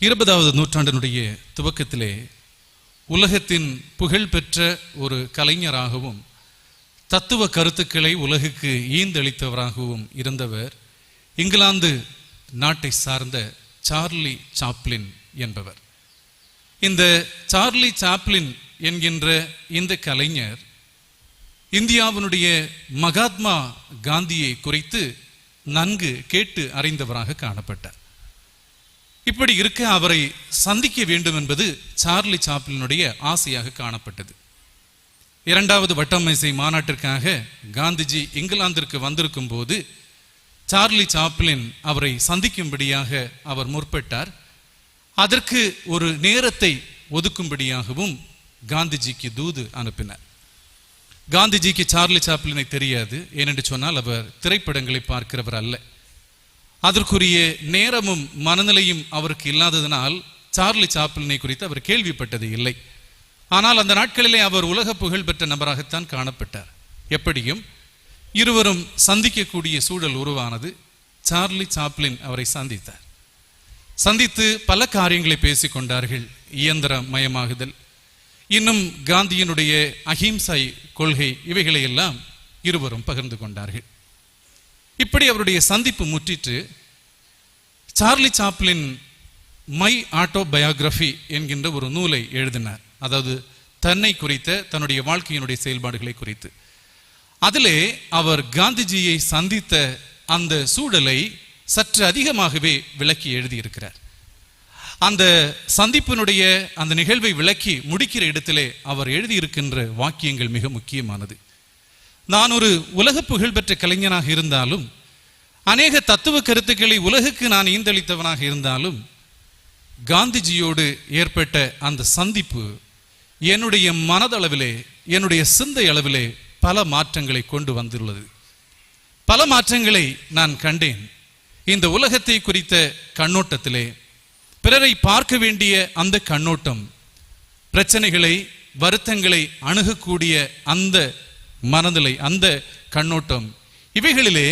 20வது நூற்றாண்டினுடைய துவக்கத்திலே உலகத்தின் புகழ்பெற்ற ஒரு கலைஞராகவும் தத்துவ கருத்துக்களை உலகுக்கு ஈந்தளித்தவராகவும் இருந்தவர் இங்கிலாந்து நாட்டை சார்ந்த சார்லி சாப்ளின் என்பவர். இந்த சார்லி சாப்ளின் என்கின்ற இந்த கலைஞர் இந்தியாவினுடைய மகாத்மா காந்தியை குறித்து நன்கு கேட்டு அறிந்தவராக காணப்பட்டார். இப்படி இருக்க அவரை சந்திக்க வேண்டும் என்பது சார்லி சாப்ளினுடைய ஆசையாக காணப்பட்டது. 2வது வட்டமேசை மாநாட்டிற்காக காந்திஜி இங்கிலாந்திற்கு வந்திருக்கும் போது சார்லி சாப்ளின் அவரை சந்திக்கும்படியாக அவர் முற்பட்டார். அதற்கு ஒரு நேரத்தை ஒதுக்கும்படியாகவும் காந்திஜிக்கு தூது அனுப்பினார். காந்திஜிக்கு சார்லி சாப்ளினை தெரியாது. ஏனென்று சொன்னால் அவர் திரைப்படங்களை பார்க்கிறவர் அல்ல. அதற்குரிய நேரமும் மனநிலையும் அவருக்கு இல்லாததனால் சார்லி சாப்ளினை குறித்து அவர் கேள்விப்பட்டது இல்லை. ஆனால் அந்த நாட்களிலே அவர் உலக புகழ் பெற்ற நபராகத்தான் காணப்பட்டார். எப்படியும் இருவரும் சந்திக்கக்கூடிய சூழல் உருவானது. சார்லி சாப்ளின் அவரை சந்தித்து பல காரியங்களை பேசிக்கொண்டார்கள். இயந்திர மயமாகுதல், இன்னும் காந்தியினுடைய அஹிம்சை கொள்கை, இவைகளை எல்லாம் இருவரும் பகிர்ந்து கொண்டார்கள். இப்படி அவருடைய சந்திப்பு முற்றிற்று. சார்லி சாப்ளின் மை ஆட்டோபயோகிராஃபி என்கின்ற ஒரு நூலை எழுதினார். அதாவது தன்னை குறித்த தன்னுடைய வாழ்க்கையினுடைய செயல்பாடுகளை குறித்து. அதிலே அவர் காந்திஜியை சந்தித்த அந்த சூழலை சற்று அதிகமாகவே விளக்கி எழுதியிருக்கிறார். அந்த சந்திப்பினுடைய அந்த நிகழ்வை விளக்கி முடிக்கிற இடத்திலே அவர் எழுதியிருக்கின்ற வாக்கியங்கள் மிக முக்கியமானது. நான் ஒரு உலக புகழ்பெற்ற கலைஞனாக இருந்தாலும், அநேக தத்துவ கருத்துக்களை உலகுக்கு நான் ஈந்தளித்தவனாக இருந்தாலும், காந்திஜியோடு ஏற்பட்ட அந்த சந்திப்பு என்னுடைய மனதளவிலே, என்னுடைய சிந்தை அளவிலே பல மாற்றங்களை கொண்டு வந்துள்ளது. பல மாற்றங்களை நான் கண்டேன். இந்த உலகத்தை குறித்த கண்ணோட்டத்திலே பிறரை பார்க்க வேண்டிய அந்த கண்ணோட்டம், பிரச்சனைகளை வருத்தங்களை அணுகக்கூடிய அந்த மனநிலை, அந்த கண்ணோட்டம், இவைகளிலே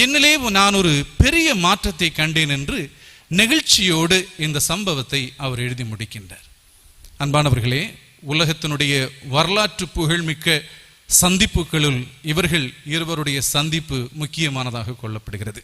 என்னிலே நான் ஒரு பெரிய மாற்றத்தை கண்டேன் என்று நெகிழ்ச்சியோடு இந்த சம்பவத்தை அவர் எழுதி முடிக்கின்றார். அன்பானவர்களே, உலகத்தினுடைய வரலாற்று புகழ்மிக்க சந்திப்புகளுள் இவர்கள் இருவருடைய சந்திப்பு முக்கியமானதாக கொள்ளப்படுகிறது.